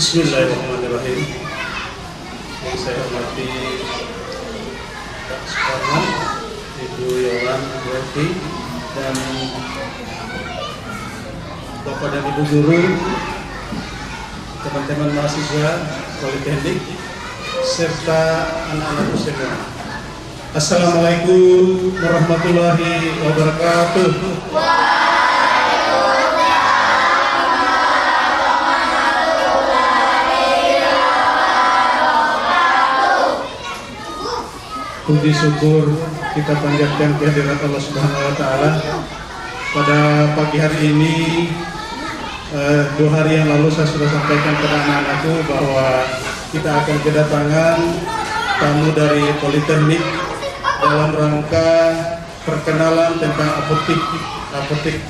Bismillahirrahmanirrahim. Yang saya hormati Pak Suparman, Ibu Yolan Berarti, dan Bapak dan Ibu guru, teman-teman mahasiswa Politeknik, serta anak-anak semua. Assalamualaikum warahmatullahi wabarakatuh. Puji syukur kita panjatkan kehadirat Allah Subhanahu wa Ta'ala. Pada pagi hari ini, 2 hari yang lalu saya sudah sampaikan kepada anak-anakku bahwa kita akan kedatangan tamu dari Politeknik dalam rangka perkenalan tentang apotek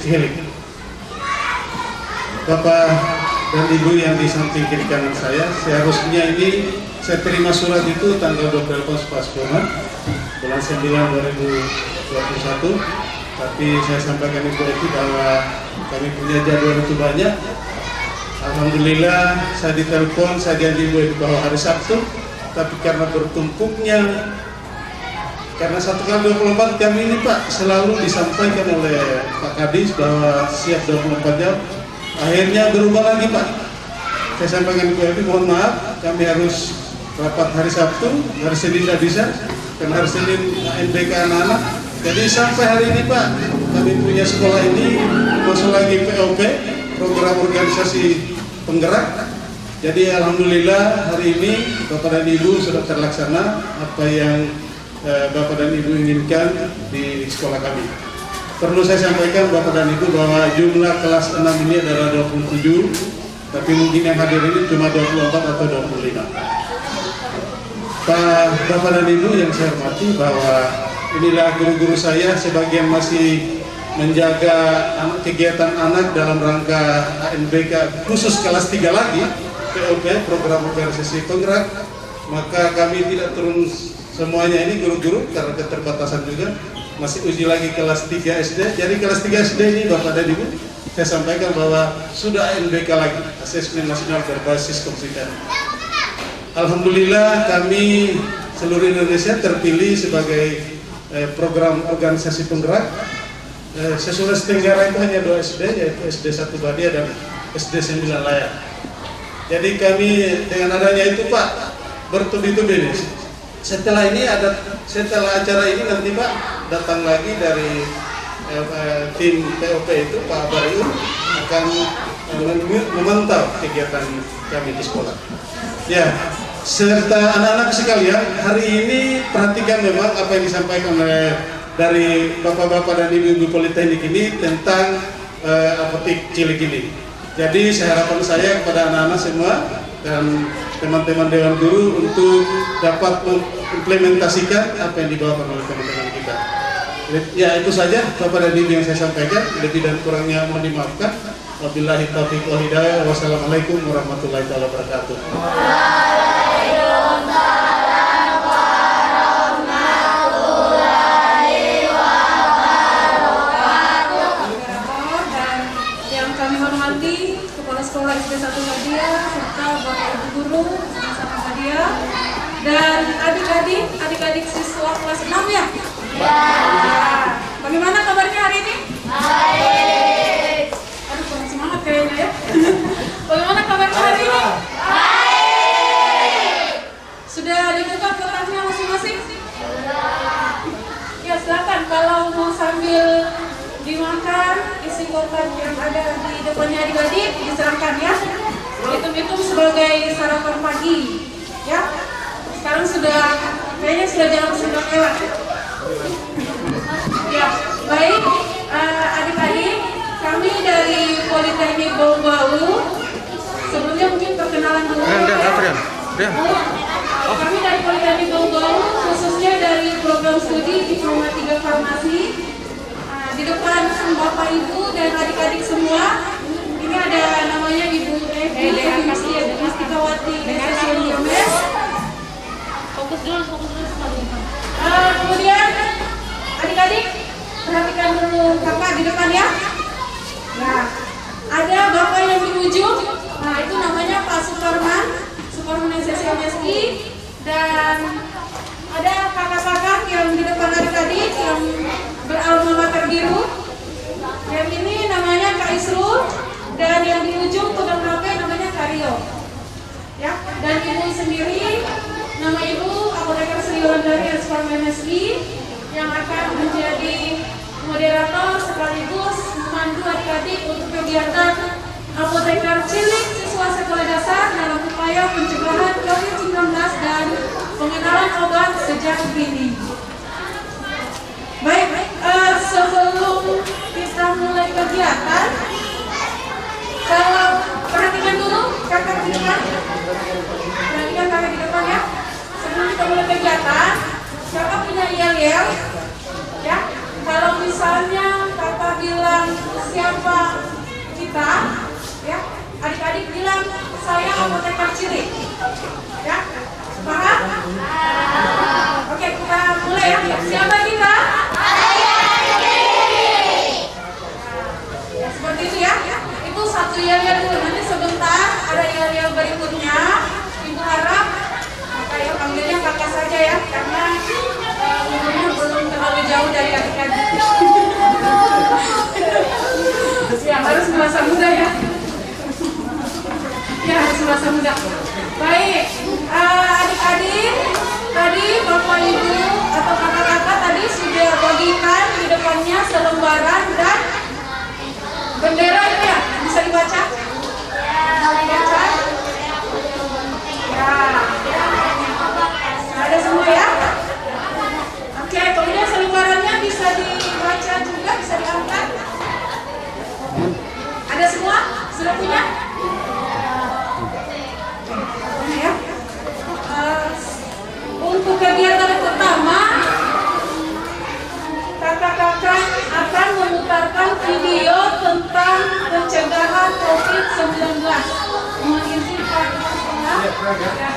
Cilik. Bapak dan Ibu yang di samping kiri kanan saya, seharusnya ini saya terima surat itu tanggal 28 bulan 9 2021, tapi saya sampaikan Ibu itu bahwa kami punya jadwal itu banyak. Alhamdulillah saya ditelepon, saya janji Ibu itu bahwa hari Sabtu, tapi karena bertumpuknya, karena 1x24 kami ini Pak selalu disampaikan oleh Pak Kadis bahwa siap 24 jam, akhirnya berubah lagi Pak. Saya sampaikan Ibu, mohon maaf, kami harus rapat hari Sabtu, hari Senin tidak bisa, karena hari Senin NBK anak-anak. Jadi sampai hari ini Pak, kami punya sekolah ini masuk lagi POP, program organisasi penggerak. Jadi alhamdulillah hari ini Bapak dan Ibu sudah terlaksana apa yang Bapak dan Ibu inginkan di sekolah kami. Perlu saya sampaikan Bapak dan Ibu bahwa jumlah kelas 6 ini adalah 27, tapi mungkin yang hadir ini cuma 24 atau 25. Pak, Bapak dan Ibu yang saya hormati, bahwa inilah guru-guru saya, sebagian masih menjaga kegiatan anak dalam rangka ANBK khusus kelas 3 lagi, POP, program organisasi penggerak. Maka kami tidak turun semuanya ini guru-guru karena keterbatasan juga, masih uji lagi kelas 3 SD. Jadi kelas 3 SD ini Bapak dan Ibu, saya sampaikan bahwa sudah ANBK lagi, Asesmen Nasional Berbasis Komputer. Alhamdulillah kami seluruh Indonesia terpilih sebagai program organisasi penggerak. Sesulawesi Tenggara itu hanya 2 SD, yaitu SD 1 Badia dan SD 9 Layar. Jadi kami dengan adanya itu Pak bertubi-tubi. Setelah acara ini nanti Pak datang lagi dari tim POP itu Pak Bariun akan memantau kegiatan kami di sekolah. Ya, serta anak-anak sekalian, hari ini perhatikan memang apa yang disampaikan oleh dari bapak-bapak dan ibu-ibu Politeknik ini tentang apotek Cilik ini. Jadi harapan saya kepada anak-anak semua dan teman-teman Dewan Guru untuk dapat mengimplementasikan apa yang dibawakan oleh teman-teman kita. Ya itu saja Bapak dan Ibu yang saya sampaikan, lebih dan kurangnya mohon dimaafkan. Wabillahi taufiq wal hidayah. Wassalamualaikum warahmatullahi wabarakatuh. Waalaikumsalam warahmatullahi wabarakatuh. Dan yang kami hormati Kepala Sekolah SD 1 Badia serta Bapak Ibu Guru sama Badia dan adik-adik siswa kelas 6 ya? Ya. Bagaimana kabarnya hari ini? Baik. Aduh, kurang semangat kayaknya ya. Bagaimana kabarnya hari ini? Baik. Sudah dibuka kotaknya masing-masing? Sudah. Ya silakan, kalau mau sambil dimakan isi kotak yang ada di depannya adik-adik diserahkan ya. Hitung-hitung sebagai sarapan pagi ya. Sekarang kayaknya sudah jam 9 lewat. Ya, baik adik-adik, kami dari Politeknik Bau-Bau, sebelumnya mungkin perkenalan dulu ya. Kami dari Politeknik Bau-Bau, khususnya dari program studi Diploma 3 Farmasi. Di depan Bapak Ibu dan adik-adik semua, ini ada namanya Ibu Mustikawati Gomez. Fokus dulu. Kemudian adik-adik perhatikan dulu kakak di depan ya. Nah, ada bapak yang di ujung. Nah, itu namanya Pak Suparman. dan ibu sendiri. Nama ibu Apoteker Sri Wulandari SPM MSI yang akan menjadi moderator sekaligus memandu adik-adik untuk kegiatan apoteker cilik siswa sekolah dasar dalam upaya pencegahan COVID-19 dan pengenalan obat sejak dini. Baik, sebelum kita mulai kegiatan, kalau perhatikan dulu kakak di depan, perhatikan kakak di depan ya. Sebelum kita mulai kegiatan, kakak punya yel-yel, ya. Kalau misalnya kakak bilang siapa kita, ya, adik-adik bilang saya apoteker cilik, ya, paham? Oke, kita mulai ya. Siapa kita? Ya, seperti itu ya. Itu satu yel-yel dulu. Nanti sebentar ada yel-yel berikutnya. Ibu harap kayak panggilnya kakak saja ya, karena umurnya belum terlalu jauh dari adik-adik. Ya, harus merasa muda ya. Ya, harus merasa muda. Baik, adik-adik, tadi bapak ibu atau kakak-kakak tadi sudah bagikan di depannya selembaran dan bendera itu ya, bisa dibaca? Baca? Ya, ada semua ya? Oke, kemudian selembarannya bisa dibaca juga, bisa diangkat. Ada semua? Sudah punya? Ya. Untuk kegiatan pertama, kakak-kakak akan memutarkan video tentang pencegahan COVID-19. Mohon izin Pak Kepala. Ya.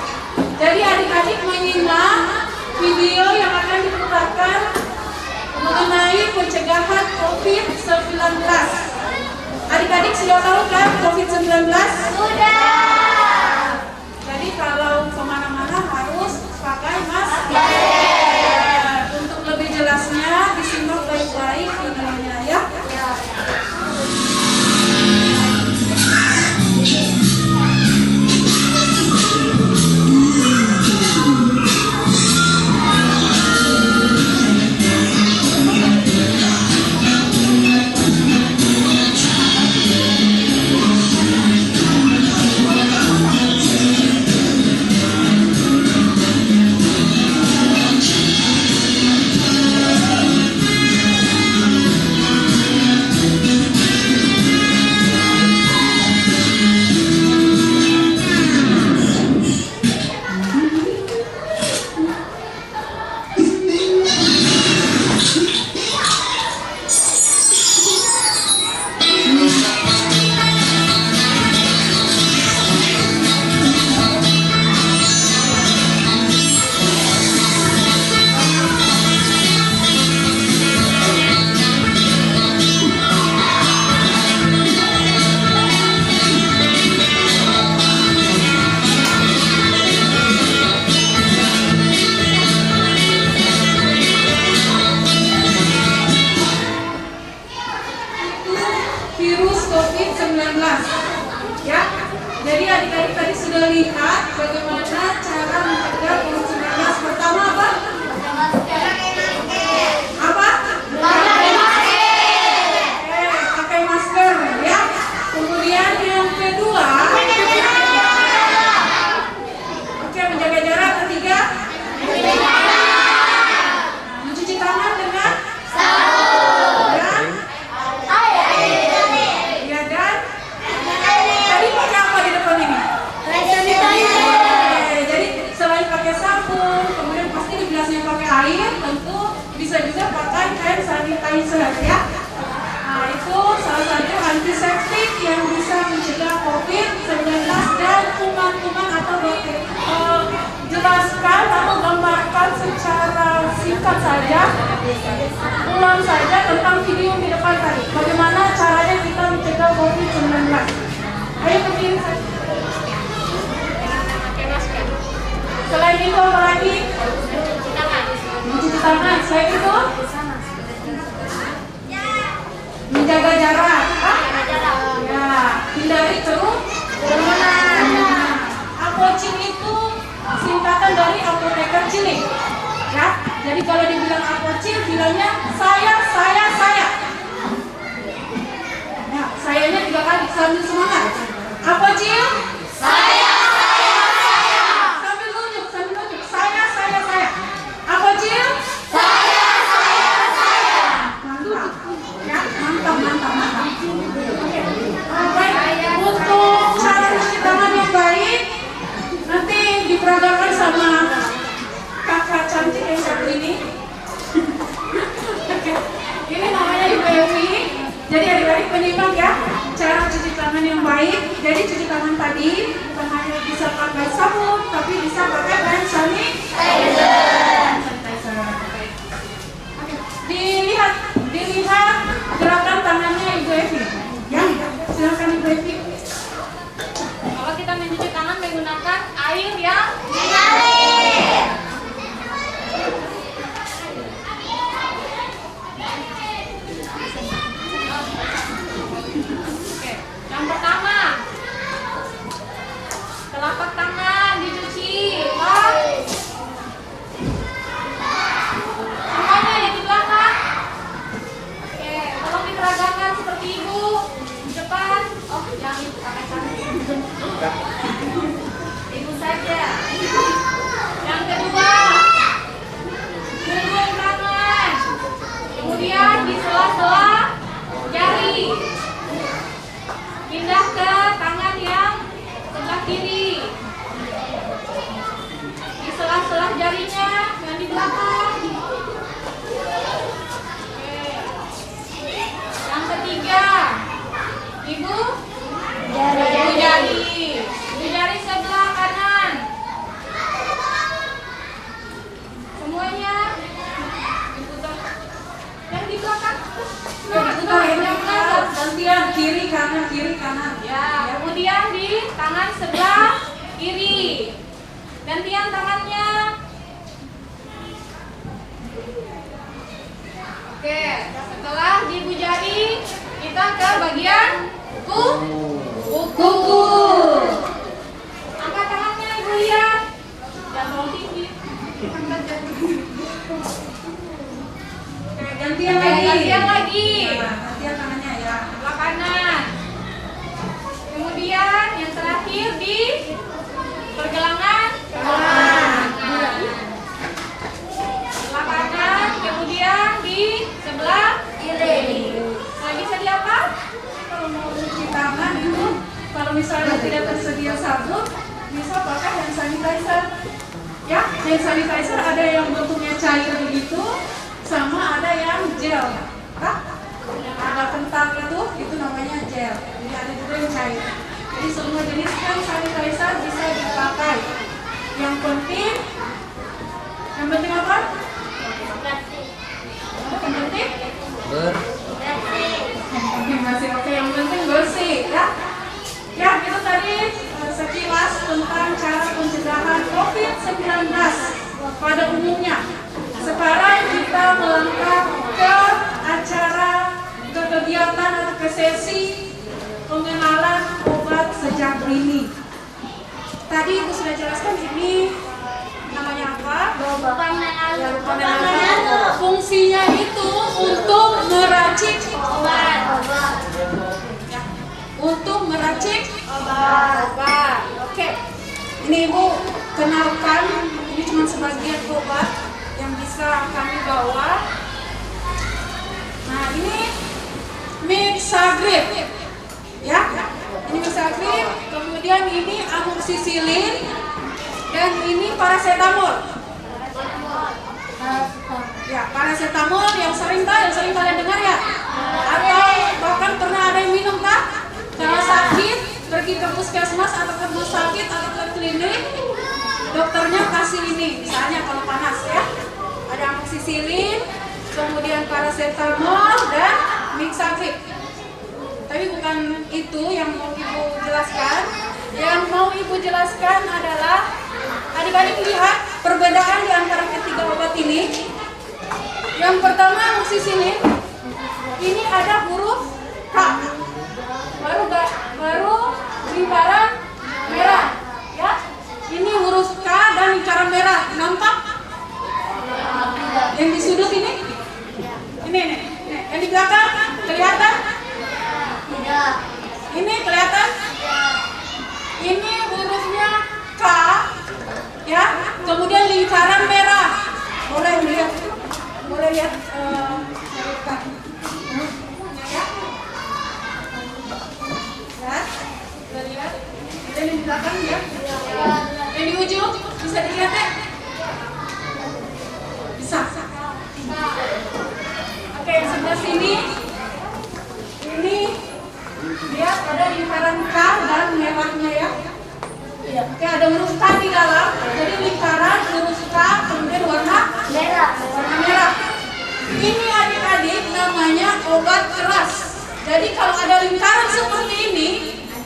Jadi adik-adik menyimak video yang akan diputarkan mengenai pencegahan COVID-19. Adik-adik sudah tahu kan COVID-19? Sudah. Jadi kalau kemana-mana harus pakai masker. Untuk lebih jelasnya disimak baik-baik videonya ya. Jadi adik-adik tadi sudah lihat bagaimana cara mencegah COVID-19. Pertama apa? Apa? Pakai masker. Pakai masker ya. Kemudian yang kedua, menjaga jarak. Ketiga, mencuci tangan dengan sabun dan air. Ya, dan tadi pakai apa di depan ini? Jadi selain pakai sabun, kemudian pasti di gelasnya pakai air, tentu bisa juga pakai hand sanitizer ya. Nah, itu salah satu antiseptik yang bisa mencegah COVID-19 dan kuman-kuman atau bakteri. Jelaskan atau gambarkan secara singkat saja, ulang saja tentang video di depan tadi. Bagaimana caranya kita mencegah COVID-19? Ayo berdiri saja. Selain itu apa lagi? Mencuci tangan. Selain itu? Menjaga jarak. Ya, hindari kerumunan. Apocin itu sambil semangat. Apa Cil? Saya. Sambil nunjuk. Saya. Apa Cil? Saya. Mantap. Ya, mantap. Baik, untuk cara cuci tangan yang baik nanti diperagakan sama kakak cantik yang satu ini. Ini namanya Ibu Ewi. Jadi adik-adik penyimak ya, cara cuci tangan yang baik. Jadi cuci tangan tadi bukan hanya bisa pakai sabun, tapi bisa pakai hand sanitizer. Dilihat gerakan tangannya Ibu Evi. Ya, silakan Ibu Evi. Kalau kita mencuci tangan menggunakan air yang mengalir. Oke, yang pertama, telapak tangan dicuci. Semuanya di belakang. Oke, tolong diperagakan seperti Ibu di depan. Oh, jangan pakai tangan. Ibu saja. Yang kedua, punggung tangan. Kemudian di sela-sela jari. Pindah ke tangan yang sebelah kiri. Di sela-sela jarinya yang di belakang. Oke. Yang ketiga, Ibu jari sebelah kanan. Semuanya diputar. Yang di belakang. Gantian kiri kanan. Ya, kemudian di tangan sebelah kiri. Gantian tangannya. Oke, setelah diibu jari, kita ke bagian kuku. Angkat tangannya Ibu lihat. Jangan terlalu tinggi. Oke, gantian lagi. Nah, gantian tangannya ya. Sebelah kanan. Kemudian yang terakhir di pergelangan kanan. Sebelah kanan, kemudian di sebelah kiri. Nah, bisa di apa? Kalau mau cuci tangan itu, kalau misalnya tidak tersedia sabun, bisa pakai hand sanitizer. Ya, hand sanitizer ada yang bentuknya cair begitu, sama ada yang gel. Yang ada kental itu namanya gel. Jadi ada juga yang cair. Jadi semua jenis hand sanitizer bisa dipakai. Yang penting apa? Yang penting masih oke. Yang penting bersih ya. Ya, itu tadi sekilas tentang cara pencegahan COVID-19 pada umumnya. Sekarang kita melangkah ke acara, ke kegiatan atau ke sesi pengenalan obat sejak dini. Tadi Ibu sudah jelaskan ini namanya apa? Fungsinya itu untuk meracik obat. Ya, untuk meracik obat. Oke. Ini Ibu kenalkan, ini cuma sebagian obat yang bisa kami bawa. Nah, ini Mixagrip. Ya. Ini Mixagrip, kemudian ini amoxicillin, dan ini paracetamol. Ya, paracetamol yang sering kalian dengar ya? Atau bahkan pernah ada yang minum tak? Kalau sakit, pergi ke puskesmas atau ke rumah sakit atau ke klinik, dokternya kasih ini, misalnya kalau panas ya. Ada amoxicillin, kemudian paracetamol dan Mixagrip. Tapi bukan itu yang mau Ibu jelaskan. Yang mau Ibu jelaskan adalah adik-adik lihat perbedaan di antara ketiga obat ini. Yang pertama amoxicillin, ini ada huruf K, baru lingkaran merah, ya. Ini huruf K dan lingkaran merah, nampak? Yang di sudut ini, yang di belakang kelihatan? Ini kelihatan? Ini hurufnya K, ya. Kemudian lingkaran merah. Boleh lihat K. Ya. Lihat. Ini di belakang ya. Yang di ujung bisa dilihat ya? Bisa. Oke, yang sebelah sini. Ini lihat ada lingkaran K dan merahnya ya. Oke, ada huruf K di dalam. Jadi lingkaran huruf K kemudian warna merah. Ini adik-adik namanya obat keras. Jadi kalau ada lingkaran seperti ini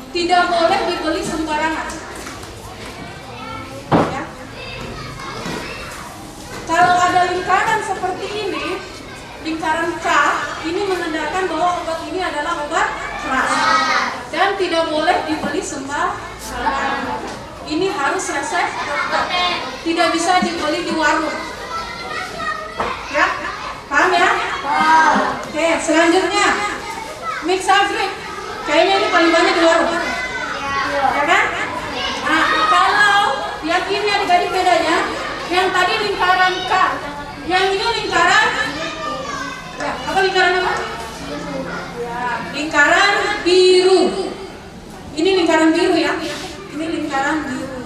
tidak boleh dibeli sembarangan. Ya. Kalau ada lingkaran seperti ini, lingkaran K, ini menandakan bahwa obat ini adalah obat keras dan tidak boleh dibeli sembarangan. Ini harus resep dokter, tidak bisa dibeli di warung. Ya, paham ya? Oke, selanjutnya Mixafrip, kayaknya ini paling banyak di warung, ya kan? Nah, kalau yang ini adik-adik bedanya, yang tadi lingkaran K, yang ini lingkaran, ya, apa lingkaran apa? Ya, lingkaran biru. Ini lingkaran biru ya. Ini lingkaran biru.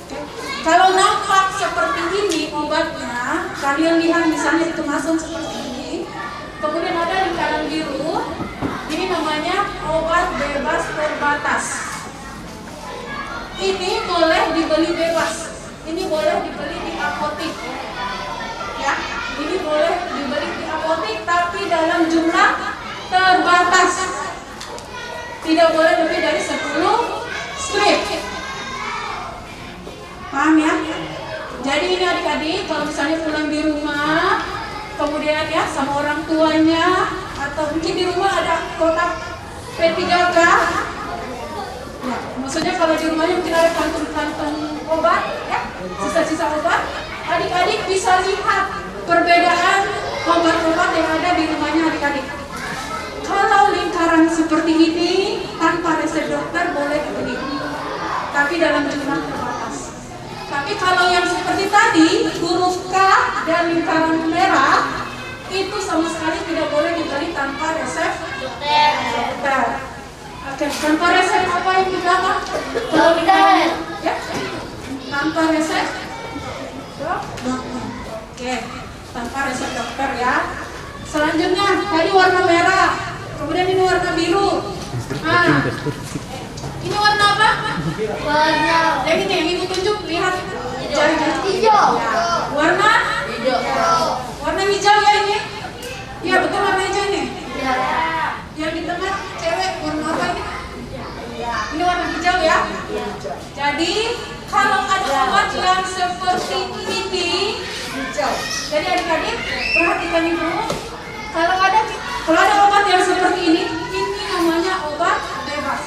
Oke. Kalau nampak seperti ini obatnya, kalian lihat misalnya di kemasan seperti ini, kemudian ada lingkaran biru, ini namanya obat bebas terbatas. Ini boleh dibeli bebas. Ini boleh dibeli di apotik. Ya, ini boleh dibeli di apotik tapi dalam jumlah terbatas. Tidak boleh lebih dari 10 strip. Paham ya? Jadi ini adik-adik kalau misalnya pulang di rumah, kemudian ya sama orang tuanya atau mungkin di rumah ada kotak P3K. Ya, maksudnya kalau di rumahnya mungkin ada kantung-kantung obat, ya, sisa-sisa obat. Adik-adik bisa lihat perbedaan obat-obat yang ada di rumahnya adik-adik. Kalau lingkaran seperti ini tanpa resep dokter boleh dibeli, tapi dalam jumlah terbatas. Tapi kalau yang seperti tadi huruf K dan lingkaran merah itu sama sekali tidak boleh dibeli tanpa resep dokter. Oke, tanpa resep apa yang di belakang? Dokter. Ya, tanpa resep dokter. Oke, tanpa resep dokter ya. Selanjutnya tadi warna merah. Kemudian ini warna biru. Nah, ini warna apa? Yang ini yang ibu tunjuk, lihat. Hijau. Warna Hijau. warna hijau ya ini? Iya betul warna hijau ini. Ya. Yang di tengah cewek warna apa ini? Ini warna hijau ya. Jadi kalau ada obat yang seperti ini, hijau. Jadi adik-adik perhatikan ibu. Kalau ada obat yang seperti ini namanya obat bebas.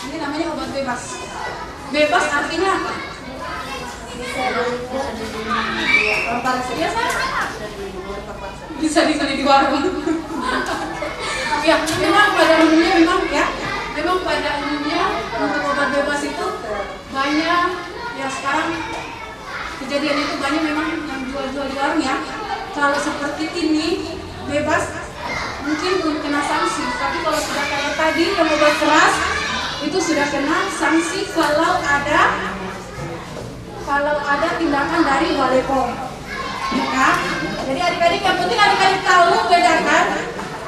Ini namanya obat bebas. Bebas artinya apa? Bisa dibeli di warung. Ya, memang pada umumnya memang pada umumnya untuk obat bebas itu banyak ya sekarang kejadian itu banyak memang yang jual-jual di warung ya. Kalau seperti ini bebas mungkin belum kena sanksi, tapi kalau sudah kayak tadi yang obat keras itu sudah kena sanksi kalau ada tindakan dari Balai POM. Ya kan? Jadi adik-adik yang penting adik-adik tahu bedakan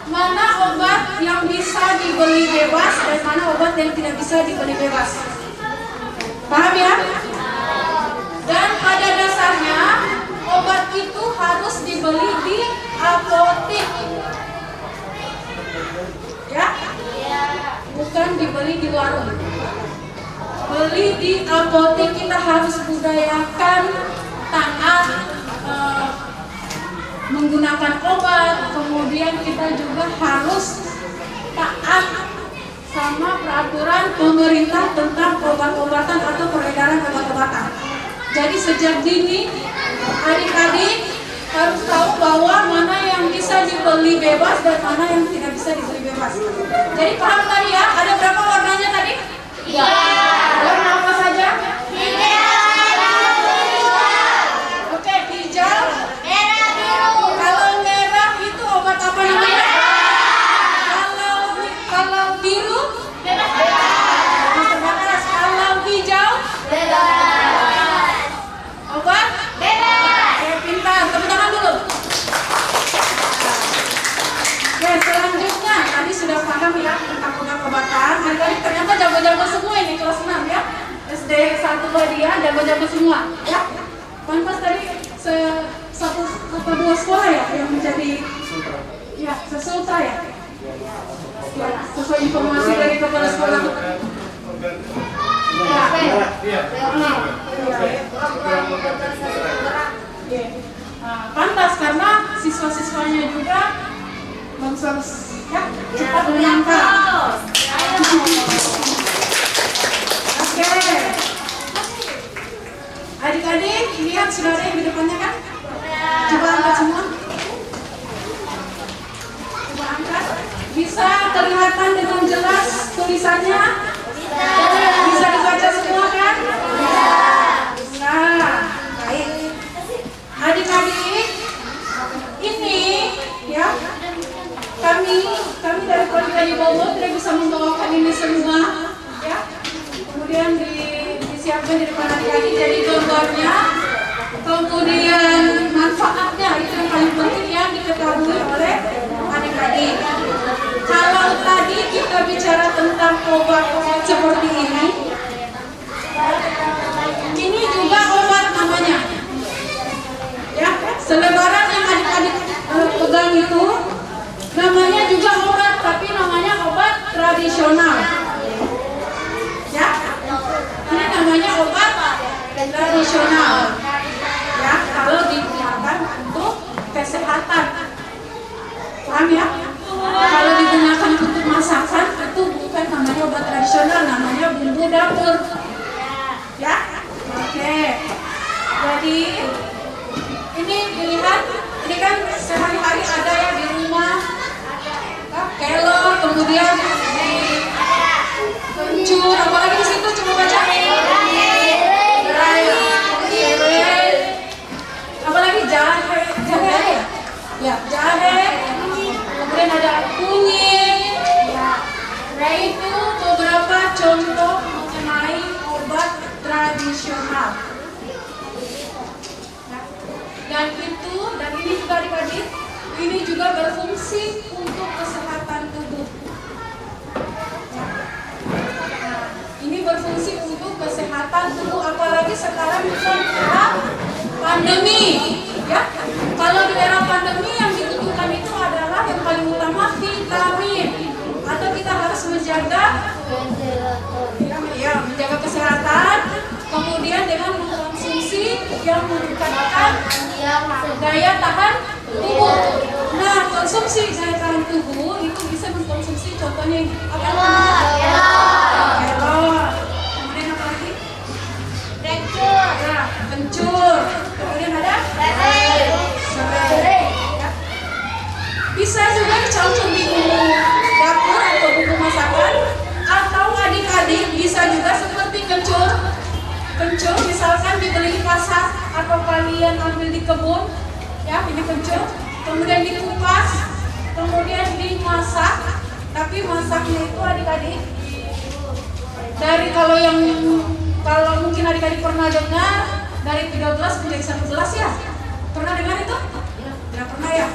mana obat yang bisa dibeli bebas dan mana obat yang tidak bisa dibeli bebas. Paham ya? Dan pada dasarnya obat itu harus dibeli di apotik. Ya? Bukan dibeli di warung. Beli di apotik, kita harus budayakan taat menggunakan obat, kemudian kita juga harus taat sama peraturan pemerintah tentang obat-obatan atau peredaran obat-obatan. Jadi sejak dini adik-adik harus tahu bahwa mana yang bisa dibeli bebas dan mana yang tidak bisa dibeli bebas. Jadi paham tadi ya? Ada berapa warnanya tadi? 3. Warna apa saja? Oke, hijau, Merah, biru. kalau merah itu obat apa namanya? Kalau biru, obat terbatas. Kalau hijau, obat Oke, pintar. Tepuk tangan dulu. Oke, selanjutnya tadi sudah paham ya tentang obat-obatan. Hari-hari ternyata jago-jago semua ini kelas 6 ya. SD 1 dia jago-jago semua ya. Pantas tadi satu atau 2 sekolah ya yang menjadi ya sesultra ya. Ya, sesuai informasi dari kepala sekolah. Pantas karena siswa-siswanya juga harus ya, cepat menyangkal. Oke. Adik-adik, lihat sudah ada yang di depannya kan? Coba angkat semua. Coba angkat. Bisa kelihatan dengan jelas tulisannya? Bisa dibaca semua kan? Bisa. Baik. Adik-adik, ini ya kami dari Politeknik Bogor tidak bisa membawakan ini semua ya. Kemudian disiapkan di depan adik-adik jadi gambarnya, kemudian manfaatnya itu yang paling penting yang diketahui oleh adik-adik. Kalau tadi kita bicara tentang obat seperti ini juga obat namanya. Ya, selebaran yang adik-adik pegang itu namanya juga obat, tapi namanya obat tradisional. Ya, ini namanya obat tradisional. Ya, kalau digunakan untuk kesehatan. Paham ya? Kalau digunakan untuk masakan itu bukan namanya obat tradisional, namanya bumbu dapur. Ya, oke. Jadi ini dilihat, ini kan sehari-hari ada ya di rumah, kelor, kemudian di kencur, apalagi di situ coba baca. Apalagi jahe ya, jahe, kemudian ada kunyit. Nah itu beberapa contoh mengenai obat tradisional. Dan ini juga adik-adik, ini juga berfungsi untuk kesehatan tubuh. Nah, ini berfungsi untuk kesehatan tubuh, apalagi sekarang bukan era pandemi, ya. Kalau di era pandemi yang dibutuhkan itu adalah yang paling utama vitamin, atau kita harus menjaga, menjaga kesehatan, kemudian dengan mengkonsumsi yang meningkatkan daya tahan tubuh. Nah, konsumsi daya tahan tubuh itu bisa mengkonsumsi contohnya apa namanya? Kelor. Kemudian apa lagi? Kencur. Ya, kencur. Kemudian ada? Serai. Ya. Bisa juga dicampur di bumbu dapur atau bumbu masakan, atau adik-adik bisa juga seperti kencur. Kencur misalkan dibeli di pasar atau kalian ambil di kebun, ya ini kencur, kemudian dikupas, kemudian dimasak. Tapi masaknya itu adik-adik dari kalau mungkin adik-adik pernah dengar dari 13 menjadi 11 ya, pernah dengar itu? Tidak pernah ya.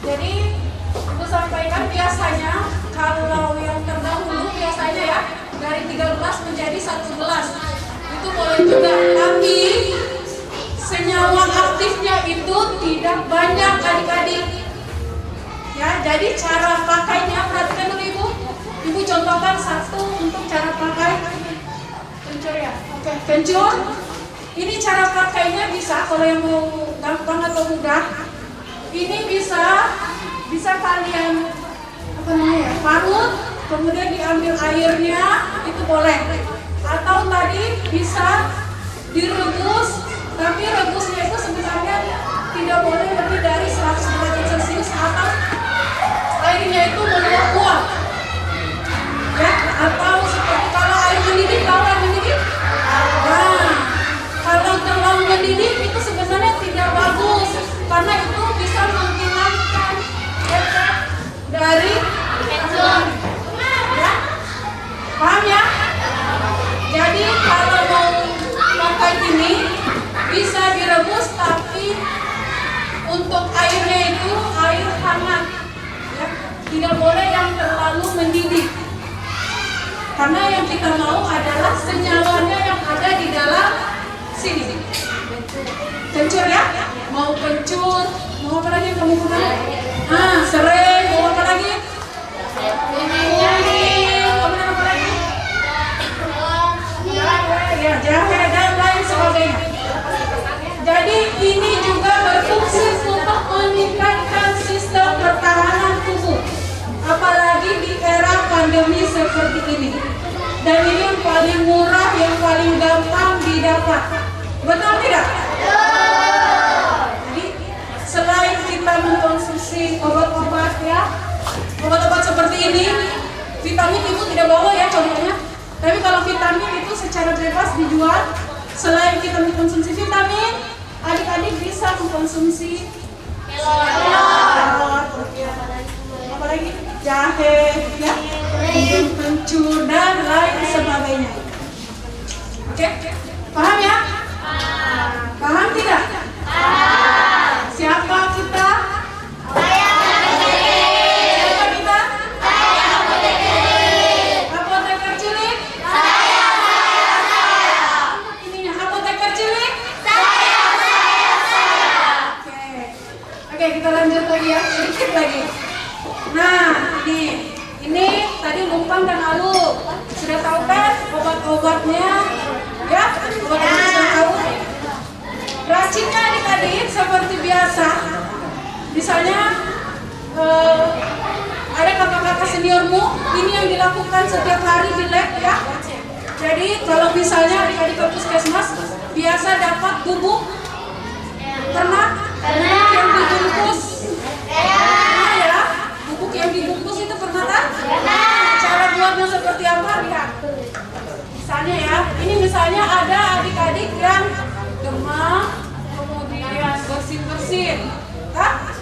Jadi aku sampaikan biasanya kalau yang terdahulu biasanya ya dari 13 menjadi 11. Itu boleh juga, tapi senyawa aktifnya itu tidak banyak adik-adik. Ya, jadi cara pakainya perhatikan dulu ibu. Ibu contohkan satu untuk cara pakai kencur ya. Oke, kencur. Ini cara pakainya bisa kalau yang mau gampang atau mudah. Ini bisa kalian parut, kemudian diambil airnya, itu boleh. Atau tadi bisa direbus, tapi rebusnya itu sebenarnya tidak boleh lebih dari 100 derajat Celcius atas airnya itu meluap-luap. Ya, atau seperti kalau air mendidih, tahu air mendidih? Nah, kalau terlalu mendidih itu sebenarnya tidak bagus karena itu bisa menghilangkan efek dari ya, paham ya? Jadi kalau mau makan ini bisa direbus tapi untuk airnya itu air hangat, ya. Tidak boleh yang terlalu mendidih. Karena yang kita mau adalah senyawanya yang ada di dalam sini. Kencur ya? Mau kencur, mau apa lagi kamu pernah? Serai, mau apa lagi? Kemudian apa lagi? Ya, jahe dan lain sebagainya. Jadi ini juga berfungsi untuk meningkatkan sistem pertahanan tubuh, apalagi di era pandemi seperti ini. Dan ini yang paling murah, yang paling gampang didapat. Betul tidak? Jadi selain kita mengkonsumsi obat-obat ya, obat-obat seperti ini, vitamin ibu tidak bawa ya contohnya. Tapi kalau vitamin itu secara bebas dijual. Selain kita mengkonsumsi vitamin, adik-adik bisa mengkonsumsi kelor, apalagi jahe, ya, kencur dan lain sebagainya. Oke, paham ya? Paham tidak? Siapa kita? Siapa kita? Apoteker cilik? Ininya apoteker cilik? Oke, kita lanjut lagi ya, sedikit lagi. Nah, ini tadi lumpang dan alu. Sudah tahu kan obat-obatnya? Ya, obat-obatnya sudah tahu. Racinya adik-adik seperti biasa. Misalnya ada kakak-kakak seniormu, ini yang dilakukan setiap hari di lab ya. Jadi kalau misalnya adik-adik ke puskesmas biasa dapat bubuk, pernah? Bubuk yang dibungkus. Pernah ya? Bubuk yang dibungkus itu pernah kan? Cara buatnya seperti apa? Lihat. Misalnya ya, ini misalnya ada adik-adik yang demam, kemudian bersin-bersin. Nah,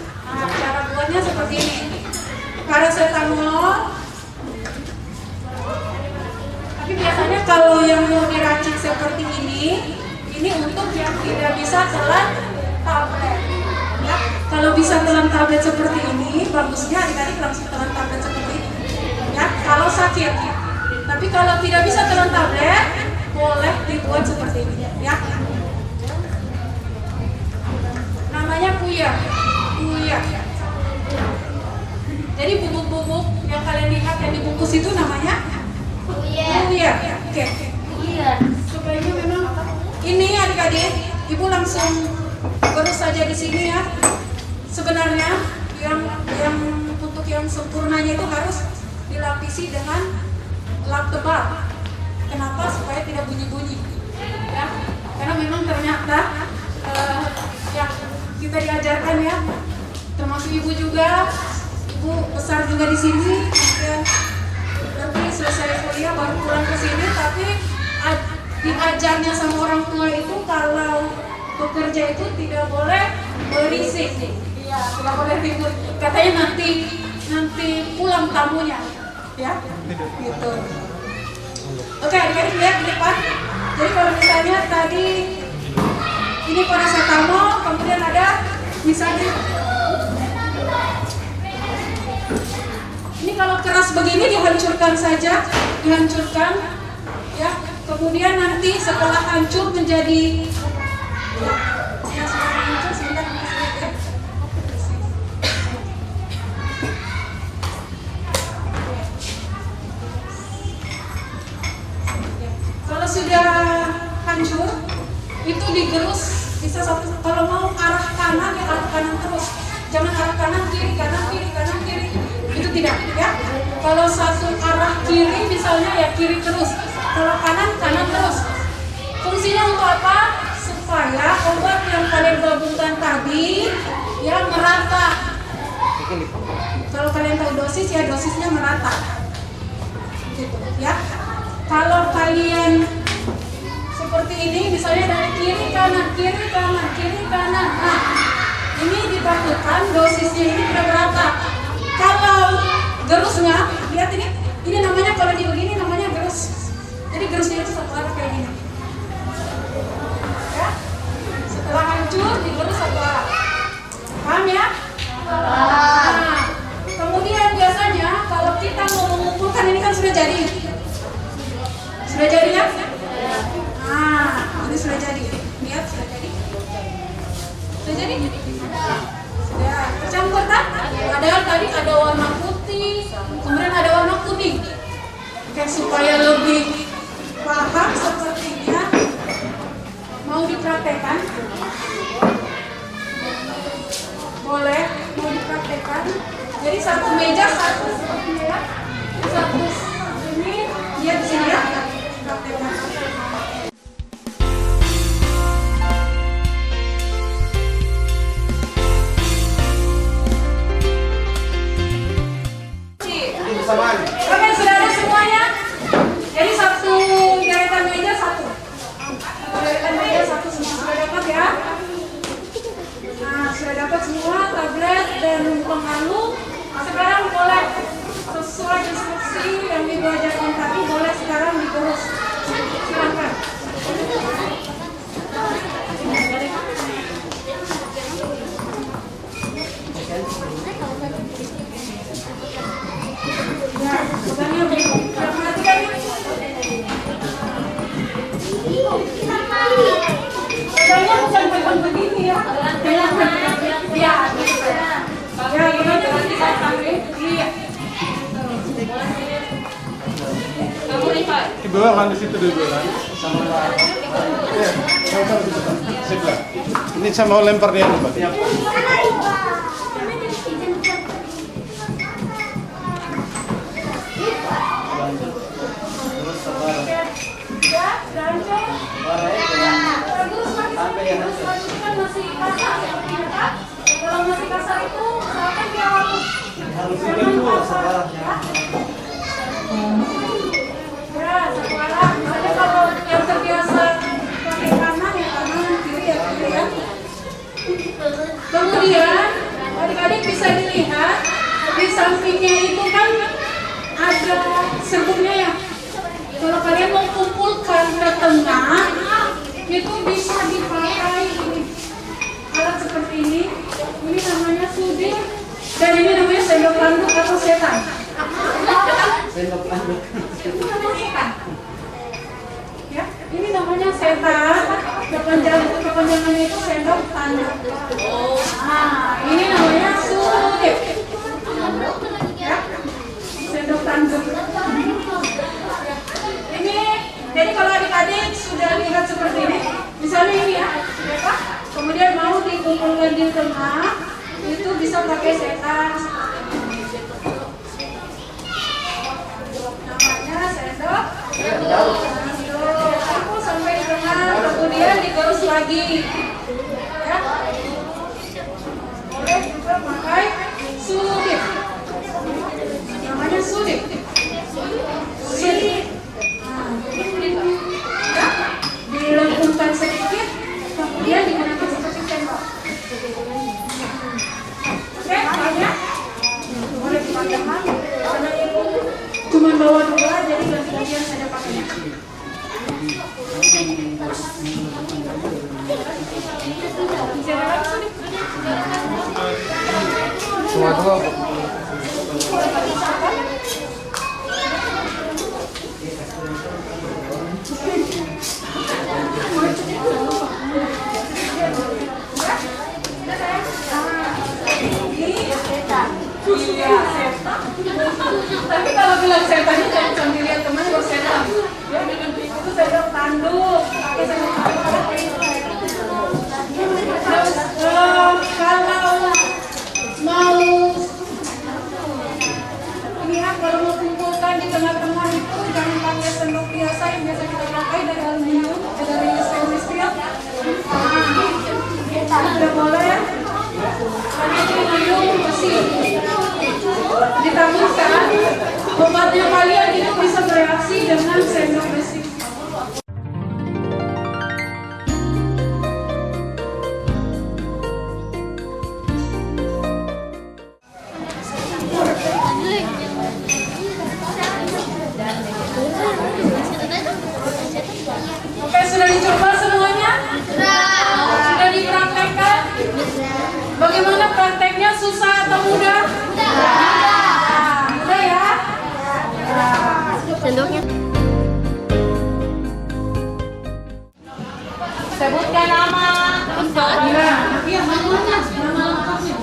cara buatnya seperti ini. Paracetamol. Tapi biasanya kalau yang mau diracik seperti ini untuk yang tidak bisa telan tablet. Ya, kalau bisa telan tablet seperti ini, bagusnya adik-adik langsung telan tablet seperti ini. Ya, kalau sakit. Tapi kalau tidak bisa telan tablet, boleh dibuat seperti ini. Ya. Namanya puyah. Jadi bubuk-bubuk yang kalian lihat yang dibungkus itu namanya puyah. Oke. Sebaiknya memang ini adik-adik, ibu langsung terus saja di sini ya. Sebenarnya yang untuk yang sempurnanya itu harus dilapisi dengan lap tebal. Kenapa? Supaya tidak bunyi-bunyi. Ya. Karena memang ternyata yang kita diajarkan ya, termasuk ibu juga, ibu besar juga di sini, kemudian nanti selesai kuliah baru pulang ke sini, tapi diajarnya sama orang tua itu kalau bekerja itu tidak boleh berisik, iya, tidak boleh ribut. Katanya nanti pulang tamunya, ya, gitu. Oke, adik-adik lihat di depan. Jadi kalau misalnya tadi ini paracetamol, kemudian ada misalnya ini kalau keras begini dihancurkan saja, dihancurkan, ya. Kemudian nanti setelah hancur menjadi ya sudah hancur sebentar ya. Kalau sudah hancur itu digerus bisa satu, kalau mau arah kanan ya arah kanan terus, jangan arah kanan kiri itu tidak ya. Kalau satu arah kiri misalnya ya kiri terus, kalau kanan terus. Fungsinya untuk apa? Supaya obat yang kalian gabungkan tadi Kalau kalian tahu dosis ya dosisnya merata. Gitu ya. Kalau kalian seperti ini misalnya dari kiri kanan, kiri kanan, kiri kanan. Nah, ini dipastikan dosisnya ini tidak merata. Kalau gerusnya, lihat ini namanya kalau di begini namanya gerus. Jadi gerusnya itu satu arah kayak gini. Ya. Setelah hancur digerus satu arah. Paham ya? Nah, kemudian biasanya kalau kita mau mengumpulkan ini kan sudah jadi. Sudah jadi ya? Nah, ini sudah jadi. Lihat sudah jadi. Sudah jadi? Sudah. Tercampur kan? Padahal tadi ada warna putih, kemudian ada warna kuning. Oke, supaya lebih paham sepertinya mau dipraktekkan. Boleh, mau dipraktekkan. Jadi satu meja satu seperti ini ya. Satu ini dia di sini ya. Praktekkan. Oke, sudah ada semuanya. Jadi satu deretan meja satu. Deretan meja satu semua sudah dapat ya. Nah, sudah dapat semua tablet dan pengalu. Sekarang boleh sesuai instruksi yang Ibu ajarkan tadi, boleh sekarang digerus. Silakan. Ya, pegangnya begini. Perhatikan ya. Pegangnya bukan pegang begini ya. Ya, begini saya ambil. Iya. Kamu lihat. Ibu kan di situ dulu kan sama Pak. Iya, sama di situ. Sebelah. Ini saya mau lempar dia Pak. Iya. Kalau masih kasar itu misalkan dia harus ya sekarang misalnya kalau yang terbiasa pakai kanan ya kanan, kiri ya kiri ya. Kemudian adik-adik bisa dilihat di sampingnya itu kan ada serbuknya ya. Kalau kalian mau kumpulkan ke tengah itu bisa dipakai ini alat seperti ini. Ini namanya sudir dan ini namanya sendok landuk atau setan. Sendok landuk. Ya, ini namanya setan. Kepanjangannya itu sendok tanduk. Nah, ini namanya sudir. Ya, sendok tanduk. Ini jadi kalau adik-adik sudah lihat seperti ini, misalnya ini ya, kemudian mau dikumpulkan di tengah, itu bisa pakai setan. Namanya sendok. Aku sampai di tengah, kemudian digerus lagi. Ya. Boleh juga pakai sudir. Namanya sudir. Sudir. Dilengkungkan sedikit, kemudian digunakan seperti sendok. Oke, banyak. Boleh dipakai karena ibu cuma bawa dua, jadi ganti-gantian saja pakainya. Semua. Iya, setan. Tapi kalau bilang setan itu jangan dilihat teman kok setan. Ya, itu sendok tanduk. Pakai sendok tanduk. Terus kalau mau ini ya, kalau mau kumpulkan di tengah-tengah itu jangan pakai sendok biasa yang biasa kita pakai dari aluminium, dari stainless steel. Tidak boleh. Karena itu mengandung besi. ditaburkan, obatnya kalian itu bisa bereaksi dengan sendok besi. Oke, sudah dicoba semuanya? Sudah dipraktekkan? Bagaimana prakteknya, susah atau mudah? Mudah ya? Sendoknya. Sebutkan nama. Iya, namanya, nama lengkapnya.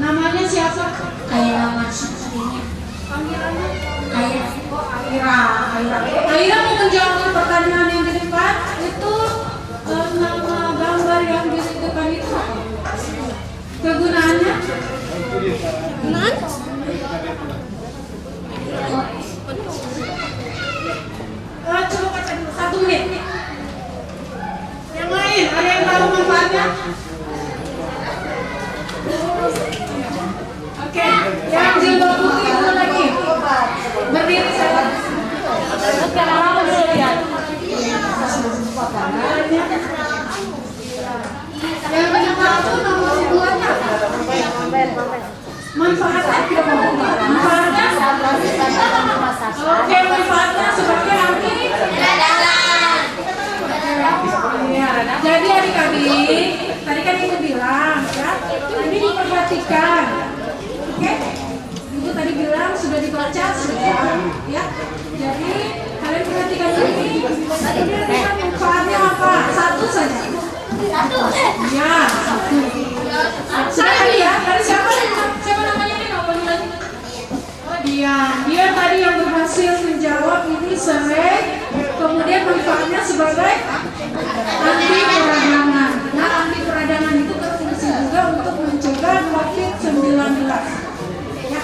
Namanya siapa? Kayak nama ini. Panggilannya? Kayak Aira mau menjawab pertanyaan yang di depan itu nama gambar yang di depan itu apa? Kegunaannya? Coba baca dulu 1 menit. Yang lain ada yang tahu manfaatnya? Oke, yang jilbab putih dulu lagi. Berdiri saya. Sebutkan nama dulu lihat. Yang banyak tahu nama buahnya. Manfaatnya tidak mau. Manfaatnya? Oke, manfaatnya sebagai anti Radangan. Iya. Jadi adik-adik, tadi kan ibu bilang ya, ini diperhatikan. Oke? Ibu tadi bilang sudah dibaca sudah, ya. Jadi kalian perhatikan ini. Ini manfaatnya apa? Satu saja. Ya, satu. Sudah tadi ya. Dari siapa namanya ini? Apa lagi? Oh dia tadi yang berhasil menjawab ini sering. Kemudian manfaatnya sebagai anti peradangan. Nah, anti peradangan itu berfungsi juga untuk mencegah COVID-19. Ya.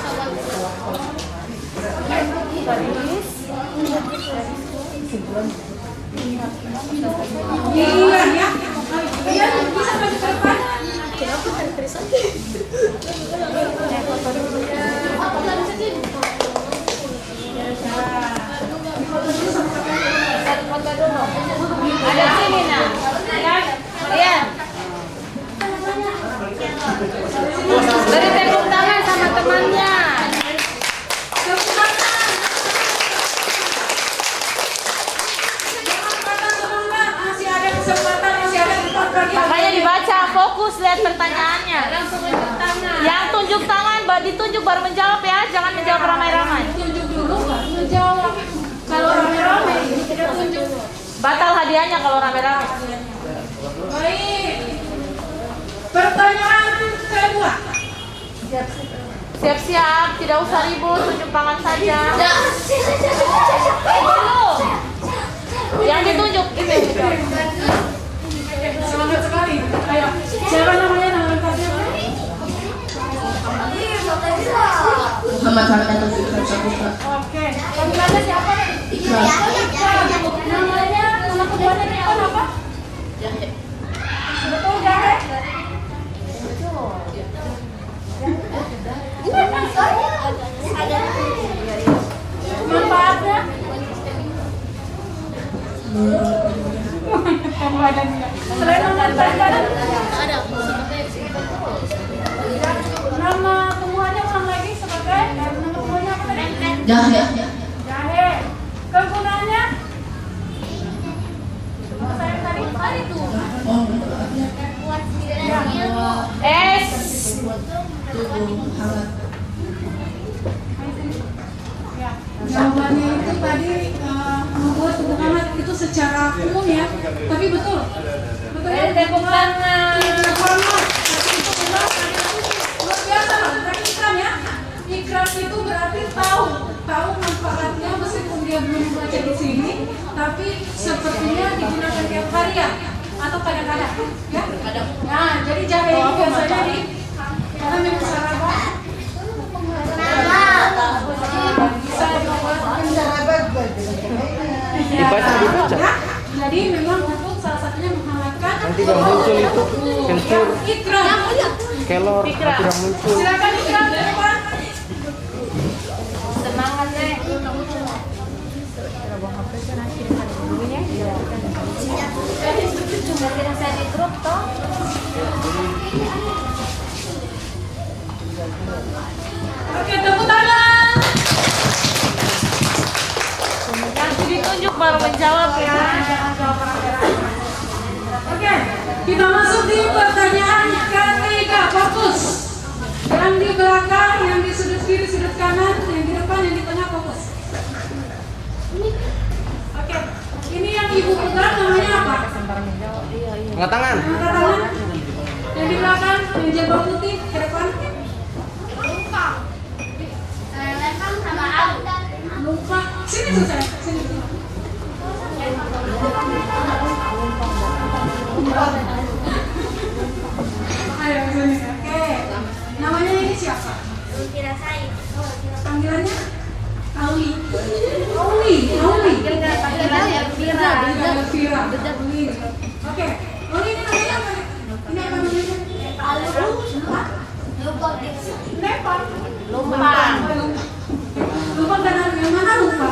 Iya ya. Iya, bisa maju ke depan. Ada sini nah. Lihat. Beri tepuk tangan sama temannya. Makanya dibaca, fokus lihat pertanyaannya. Yang tunjuk tangan, ditunjuk baru menjawab ya, jangan menjawab ramai-ramai. Tunjuk dulu baru menjawab. Kalau rame-rame tidak tunjuk. Batal hadiahnya kalau rame-rame. Baik. Pertanyaan kedua. Siap-siap, tidak usah ribut, tunjuk tangan saja. Belum. Yang ditunjuk itu yang dijawab. Semangat sekali. Ayo, siapa namanya, nama lengkapnya? Muhammad Harkatul Fikri Saputra. Oke. Panggilannya siapa? Ikhlas. Namanya, nama keduanya Ikhlas apa? Betul, Jahe? Manfaatnya? Selain memanfaatkan, nama tumbuhannya ulang lagi sebagai nama tumbuhannya apa tadi? Jahe. Jahe. Kegunaannya? Saya tadi itu. Es. Tubuh hangat. Ya, jawabannya itu tadi membuat tubuh hangat itu secara umum ya, tapi betul. Betul ya? Tepuk tangan. Hormat. Itu benar. Luar biasa loh, tentang ikram ya. Ikram itu berarti tahu manfaatnya meskipun dia belum membaca di sini, tapi sepertinya digunakan tiap hari ya, atau kadang-kadang ya. Nah, jadi jahe ini biasanya di karena memang sarapan. Bisa dibuat dibaca. ya. Jadi memang untuk salah satunya menghangatkan. Nanti kalau muncul itu sensor Ikram. kelor, nanti yang muncul. Silakan ikram ke depan. Oke, tepuk tangan. Yang ditunjuk baru menjawab ya. Oke, kita masuk di pertanyaan ketiga. Fokus. Yang di belakang, yang di sudut kiri, sudut kanan, yang di depan, yang di tengah, fokus. Oke, ini yang ibu pegang namanya apa? Angkat tangan. Angkat tangan. Yang di belakang, yang jilbab putih, ke depan. Lupa. Sini selesai. Sini. Ayo sini. Oke. Namanya ini siapa? Panggilannya? Auli. Vira. Oke. Auli ini namanya apa? Ini apa namanya? Lepar. Lupa benar yang mana lupa?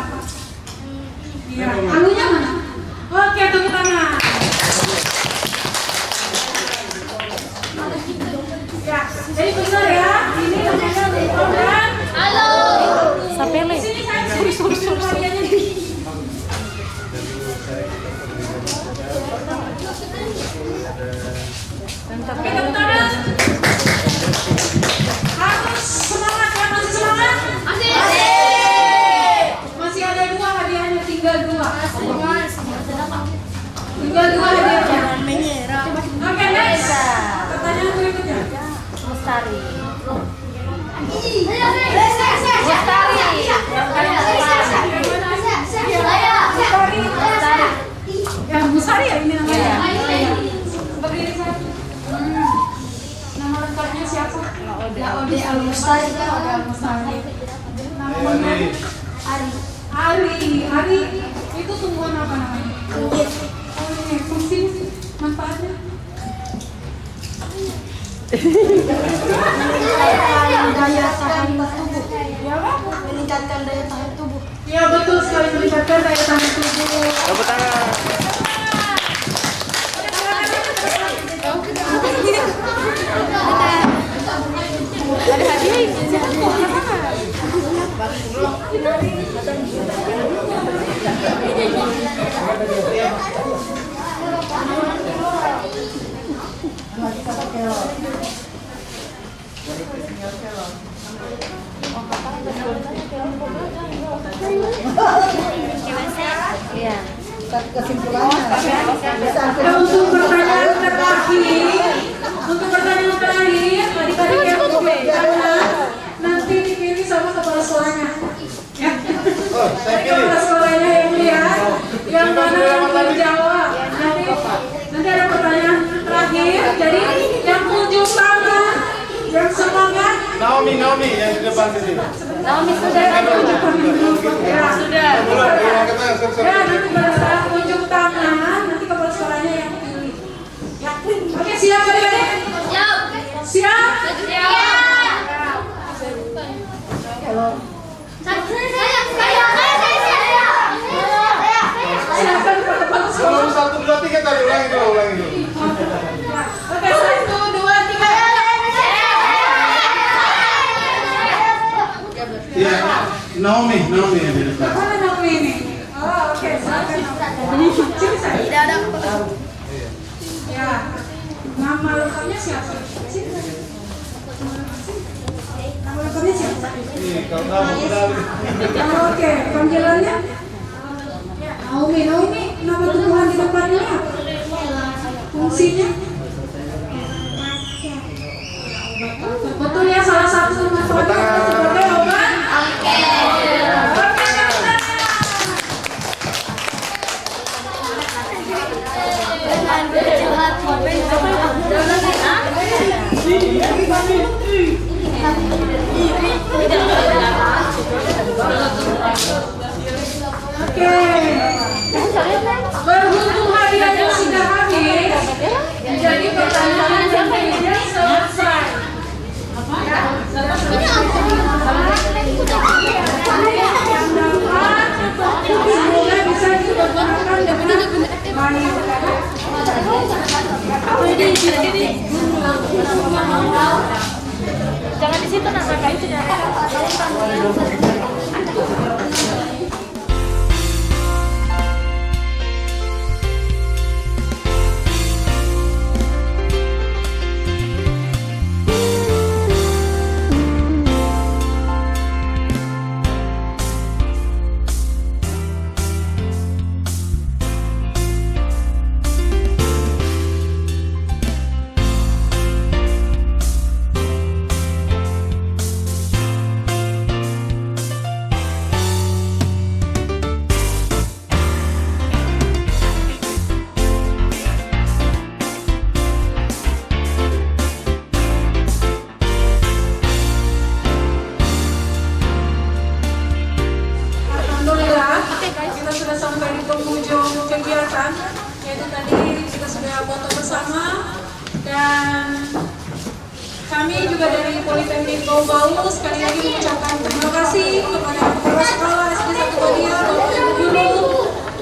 Iya. Alunya mana? Oke, tepuk tangan. Ya, jadi benar ya. Ini namanya lupa dan halo. Sapele. Sini saya suruh hadiahnya di. Oke, tepuk tangan. Harus semangat ya, masih semangat? Masih ada 2 hadiahnya, tinggal 2. Tinggal 2 hadiahnya. Oke, next. Pertanyaan berikutnya. Mustari. Ya, Musari ya ini namanya. Berdiri saya. Nama lengkapnya siapa? Laode Al-Mustari. Namanya Ari. Itu tumbuhan apa namanya? Kunyit. Fungsi manfaatnya? Meningkatkan daya tahan tubuh. Ya betul sekali, meningkatkan daya tahan tubuh. Tepuk tangan. Ada hadiah. Iya. Untuk pertanyaan terakhir, adik-adik yang karena nanti dipilih sama kepala sekolahnya. Ya. Jadi kepala sekolahnya yang lihat, yang mana yang menjawab. Nanti ada pertanyaan terakhir. Jadi yang tunjuk tangan, yang semangat. Naomi yang di depan sini. Naomi sudah. Ya, sudah. Ya, nanti pada saat tunjuk tangan, nanti kepala sekolahnya yang pilih. Ya. Oke, siap adik-adik? Siap? Silakan kepala sekolah. 1, 2, 3 tadi ulangi dulu. Oke, 1, 2, 3. Iya, Naomi yang di depan. Mana Naomi ini? Oh, oke. Silakan Naomi. Sini saya. Tidak ada. Ya. Nama lengkapnya siapa? Sini saya. Nama lengkapnya siapa? Kalau tahu kenalin. Oke, panggilannya? Naomi, nama tumbuhan di depannya apa? Fungsinya? Betul ya, salah satu manfaatnya sebagai obat. Oke. Oke. Berhubung hadiahnya sudah habis, jadi pertanyaan yang selesai. Yang penghujung kegiatan, yaitu tadi kita sudah foto bersama, dan kami juga dari Politeknik Bau-Bau sekali lagi mengucapkan terima kasih kepada kepala sekolah SD 1 Badia, Bapak Ibu Guru,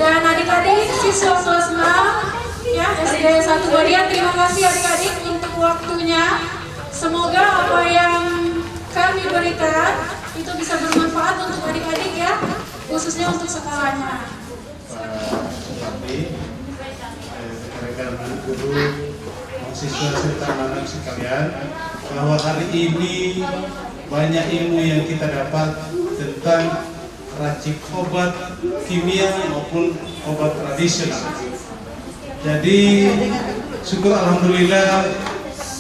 dan adik-adik siswa kelas 6 ya SD 1 Badia. Terima kasih adik-adik untuk waktunya. Semoga apa yang kami berikan itu bisa bermanfaat untuk adik-adik ya, khususnya untuk sekolahnya. Pak Bupati, rekan guru, mahasiswa serta anak-anak sekalian, bahwa hari ini banyak ilmu yang kita dapat tentang racik obat kimia maupun obat tradisional. Jadi syukur alhamdulillah,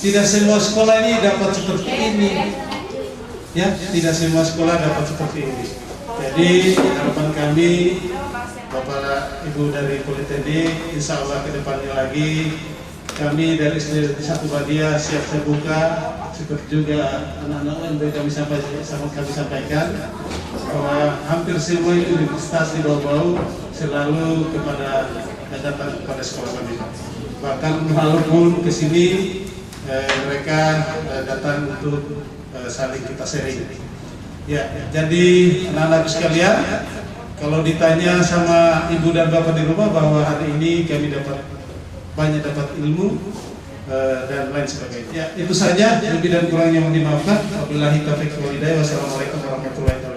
tidak semua sekolah ini dapat seperti ini. Ya, tidak semua sekolah dapat seperti ini. Jadi harapan kami, Bapak Ibu dari Politeknik, insya Allah ke depannya lagi kami dari SD 1 Badia siap terbuka, seperti juga anak-anak yang kami sampaikan bahwa hampir semua universitas di Bau-Bau selalu datang kepada sekolah kami. Bahkan walaupun ke sini mereka datang untuk saling kita sharing. Ya, jadi anak-anak sekalian, kalau ditanya sama ibu dan bapak di rumah bahwa hari ini kami banyak dapat ilmu dan lain sebagainya. Ya, itu saja, lebih dan kurangnya mohon dimaafkan. Wabillahi taufiq wal hidayah. Wassalamualaikum warahmatullahi wabarakatuh.